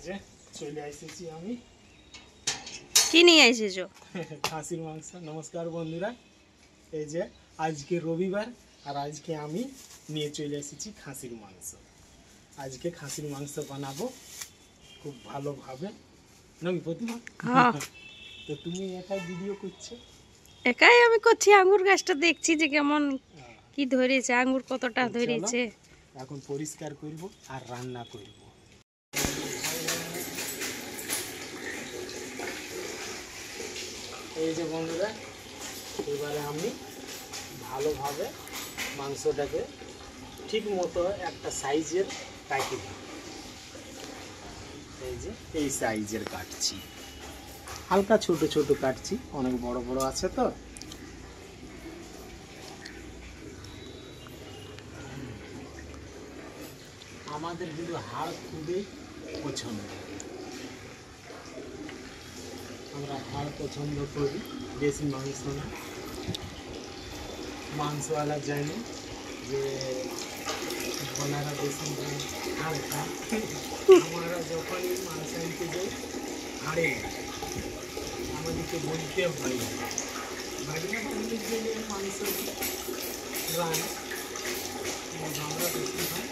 যে চলে এসেছি আমি। কি নিয়ে এসেছো? খাসির মাংস। নমস্কার বন্ধুরা, এই যে আজকে রবিবার আর আজকে আমি নিয়ে চলে এসেছি খাসির মাংস। আজকে খাসির মাংস বানাবো খুব ভালোভাবে, নাকি প্রতিমা? তো তুমি একাই ভিডিও করছো? একাই আমি করছি, আঙ্গুর গাছটা দেখছি যে কেমন কি ধরেছে, আঙ্গুর কতটা ধরেছে। এখন পরিষ্কার করব আর রান্না করব। এই যে বন্ধুরা, এবারে আমি ভালোভাবে মাংসটাকে ঠিক মতো একটা সাইজের কাটি দিই। এই যে এই সাইজের কাটছি, হালকা ছোট ছোট কাটছি, অনেক বড় বড় আছে তো। আমাদের কিন্তু হাড় খুবই পছন্দ, আমরা হাড় পছন্দ করি, বেশি মাংস না। মাংসওয়ালা জানি যে ওনারা বেশি হাড় খায়, আমরা যখনই মাংস আনতে যাই হাড়ে আমাদেরকে বলতে হয় বাড়িতে ফ্যামিলির জন্য মাংস রান, আমরা বেশি খাই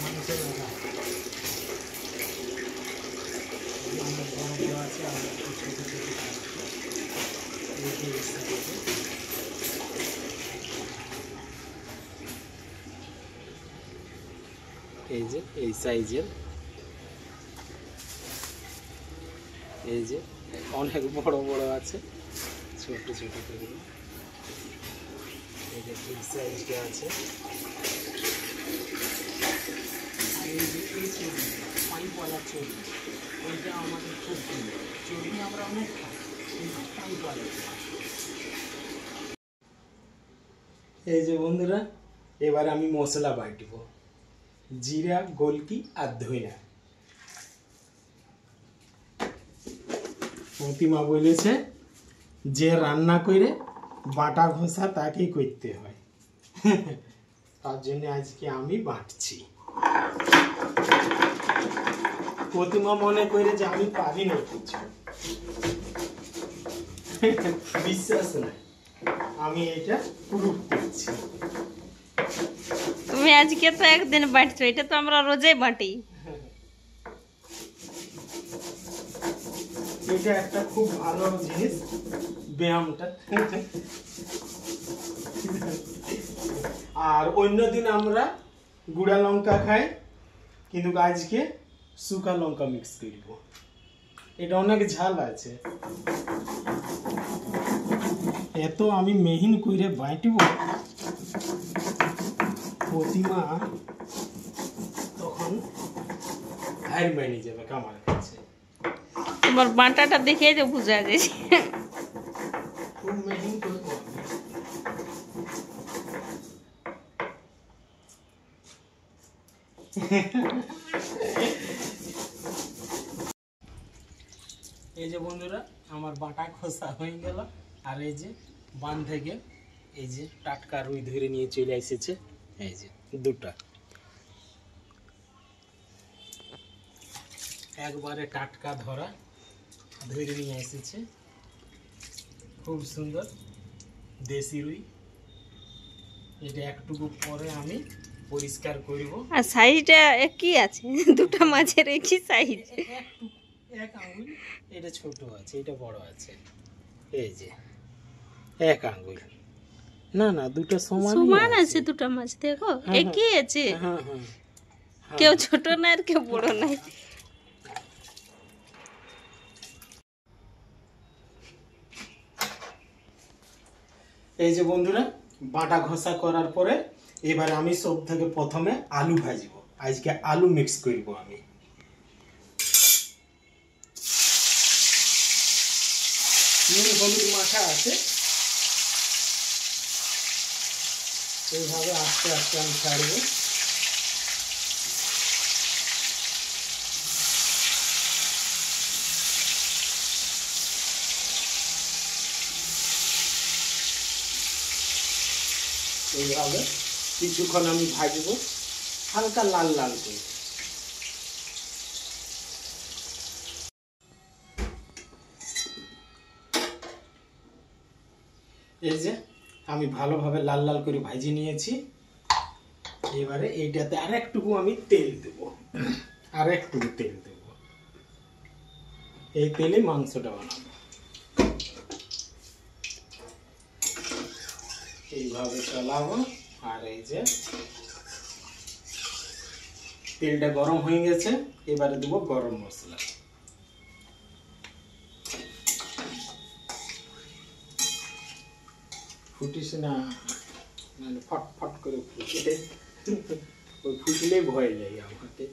মাংসের রান্না। আমার বড় বড় আছে, আমরা ছোটো ছোটো এই যে এই সাইজের, এই যে অনেক বড় বড় আছে, ছোট ছোট করে এই যে এই সাইজটা আছে। আর এই যে এই চর্বি, পাইপওয়ালা চর্বি, ওইটা আমাদের খুব প্রিয়। চর্বি আমরা অনেক খাই, কিন্তু পাইপওয়ালা। এই যে বন্ধুরা, এবার আমি মশলা বাটব, জিরা, গোলকি আর ধইনা। প্রতিমা বলেছে যে রান্না করে বাটা ঘষা তাকেই করতে হয়, তার জন্য আজকে আমি বাটছি। প্রতিমা মনে করে যে আমি পারি না কিছু, বিশ্বাস নাই, আমি এটা প্রুফ করছি। তুমি আজকে তো একদিন বাটছো, এটা তো আমরা রোজই বাটি। এটা একটা খুব ভালো জিনিস, ব্যায়ামটা। আর অন্যদিন আমরা গুঁড়া লঙ্কা খাই, কিন্তু আজকে শুকা লঙ্কা মিক্স করব। এটা অনেক ঝাল আছে, এত আমি মেহিন করে বাটব, প্রতিমা তখন হার মেনে যাবে আমার কাছে। তোমার বাটাটা দেখে তো বুঝা যাচ্ছে খুব মেহিন করবো। এই যে বন্ধুরা, আমার বাটা খোসা হয়ে গেল, আর এই যে বান থেকে এই যে টাটকা রুই ধরে নিয়ে চলে এসেছে, এই যে দুটা, একবারে টাটকা ধরা ধরে নিয়ে এসেছে, খুব সুন্দর দেশি রুই। এটা একটুকু পরে আমি পরিষ্কার করব। আর সাইজটা একই আছে, দুটো মাছের একই সাইজ। এক আঙ্গুল, এটা ছোট আছে, এটা বড় আছে, এই যে এক আঙ্গুল, না না দুটো সমান আছে, দুটো মাছ দেখো একই আছে, হ্যাঁ হ্যাঁ, কেউ ছোট না আর কেউ বড় নাই। এই যে বন্ধুরা, বাটা ঘষা করার পরে এবার আমি সব থেকে প্রথমে আলু ভাজবো। আজকে আলু মিক্স করব আমি। নুন হলুদ মাখা আছে, এইভাবে আস্তে আস্তে আমি ছাড়বো। এইভাবে কিছুক্ষণ আমি ভাজবো, হালকা লাল লাল করে। এই যে আমি ভালোভাবে লাল লাল করে ভাজি নিয়েছি। এবারে এইটাতে আরেকটুকু আমি তেল দেব, আরেকটুকু তেল দেব। এই তেলে মাংসটা বানাবো। এইভাবে চালাবো। আর এই যে তেলটা গরম হয়ে গেছে, এবারে দেবো গরম মশলা। ফুটিস না, মানে ফটফট করে ফুটে, ওই ফুটলেই ভয় লাগে আমাকে।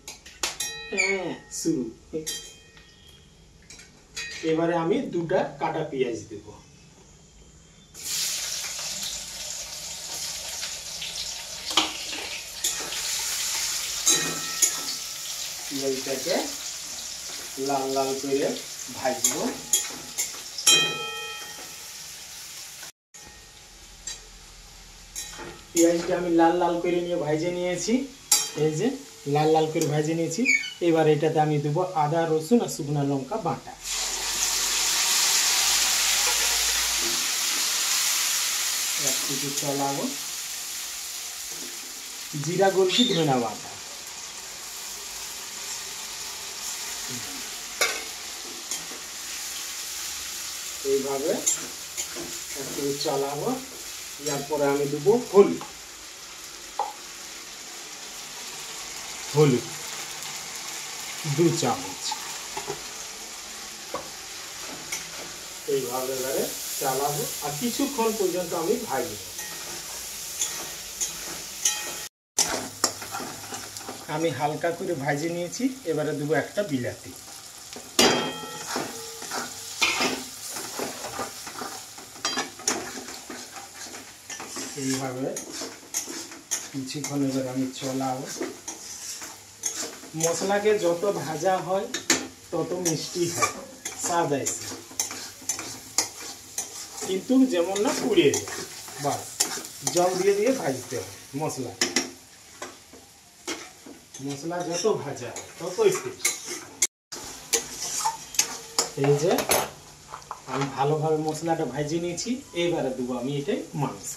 হ্যাঁ, শুরু। এবারে আমি 2টা কাটা পেঁয়াজ দেব। পেঁয়াজটাকে লাল লাল করে ভাজবো। পেঁয়াজটা আমি লাল লাল করে নিয়ে ভাজে নিয়েছি। এই যে লাল লাল করে ভাজে নিয়েছি। এবার এটাতে আমি দেবো আদা, রসুন আর শুকনো লঙ্কা বাটা। একটু চলাবো। জিরা, গোলকি, ধনা বাটা। এইভাবে একটু চালাবো। এরপরে আমি দেবো হলুদ, হলুদ 2 চামচ। এইভাবে এবারে চালাবো আর কিছুক্ষণ পর্যন্ত আমি ভাজবো। আমি হালকা করে ভাজে নিয়েছি। এবারে দেবো একটা বিলাতি। এইভাবে কিছুক্ষণ এবার আমি চলাবো। মশলাকে যত ভাজা হয় তত মিষ্টি হয়, স্বাদ আসে, কিন্তু যেমন না পুড়ে যায়। বাস জল দিয়ে দিয়ে ভাজতে হয় মশলা। মশলা যত ভাজা হয় ততই টেস্ট। এই যে আমি ভালোভাবে মশলাটা ভাজে নিয়েছি। এইবারে দেবো আমি এটাই মাংস।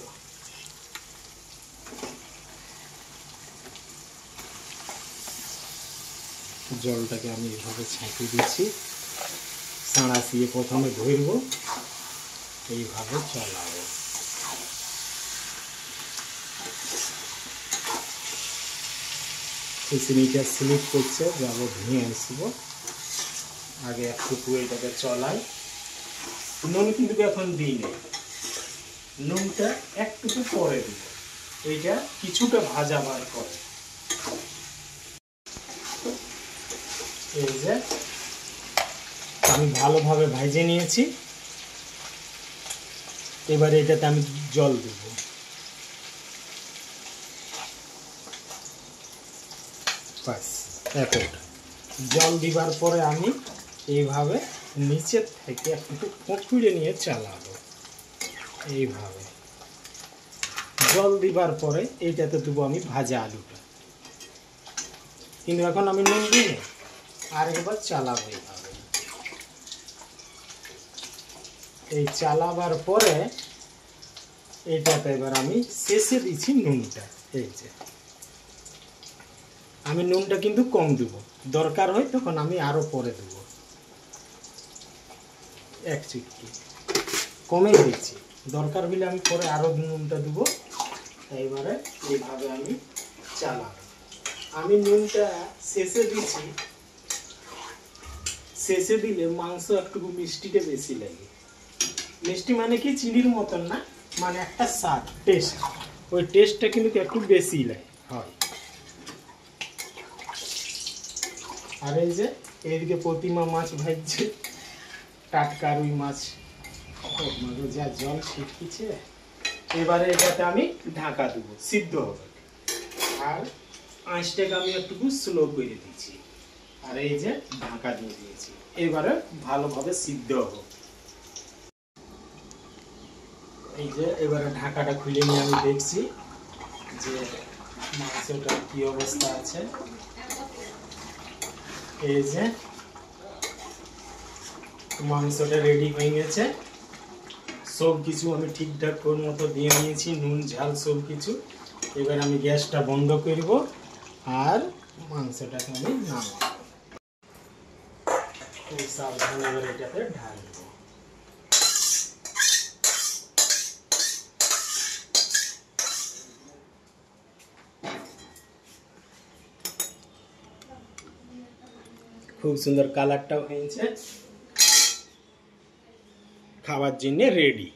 জলটাকে আমি এইভাবে ছাঁকিয়ে দিচ্ছি। সাঁড়া দিয়ে প্রথমে ধরব, এইভাবে চালাবো। খিচুড়িটা স্লিপ করছে, যাবো ধুয়ে আসবো। আগে একটু এটাকে চলাই। নুন কিন্তু এখন দিই নেই, নুনটা একটু পরে দিব। এইটা কিছুটা ভাজাবার পরে। এই যে আমি ভালোভাবে ভেজে নিয়েছি। এবারে এটাতে আমি জল দেব। বাস এতটা জল দিবার পরে আমি এইভাবে নিচে থেকে একটু কুঁকুড়ে নিয়ে চালাবো। এইভাবে জল দিবার পরে এইটাতে দেবো আমি ভাজা আলুটা। কিন্তু এখন আমি নুন দিই না, আর একবার চালাবো। এইভাবে এই চালাবার পরে এইটাতে এবার আমি শেষে দিচ্ছি নুনটা। এই যে আমি নুনটা কিন্তু কম দেব, দরকার হয় তখন আমি আরো পরে দেব। 1 চিটকি কমে দিচ্ছি, দরকার হলে আমি পরে আরো নুনটা দেবো। এইবারে এইভাবে আমি চালাবো। আমি নুনটা শেষে দিচ্ছি, শেষে দিলে মাংস একটু মিষ্টিটা বেশি লাগে। মিষ্টি মানে কি চিনির মতন না, মানে একটা স্বাদ, টেস্ট। ওই টেস্টটা কিন্তু একটু বেশি লাগে হয়। আর এই যে এইদিকে প্রতিমা মাছ ভাজছে, টাটকা রুই মাছ। যা জল ছিটকিছে। এবারে এটাতে আমি ঢাকা দেবো, সিদ্ধ হবে। আর আঁচটাকে আমি একটু স্লো করে দিচ্ছি। আর এই যে ঢাকা দিয়ে দিয়েছি। এবারে ভালোভাবে সিদ্ধ হবে। এই যে এবারে ঢাকাটা খুলে নিয়ে আমি দেখছি যে মাংসটা কি অবস্থা আছে। এই যে মাংসটা রেডি হয়ে গেছে, সব কিছু আমি ঠিকঠাক করে মতো দিয়ে নিয়েছি, নুন ঝাল সব কিছু। এবার আমি গ্যাসটা বন্ধ করব আর মাংসটাকে আমি নামাবো। খুব সাবধানে এবার এটাতে ঢালবো। খুব সুন্দর কালারটাও হয়েছে, খাবার জন্য রেডি।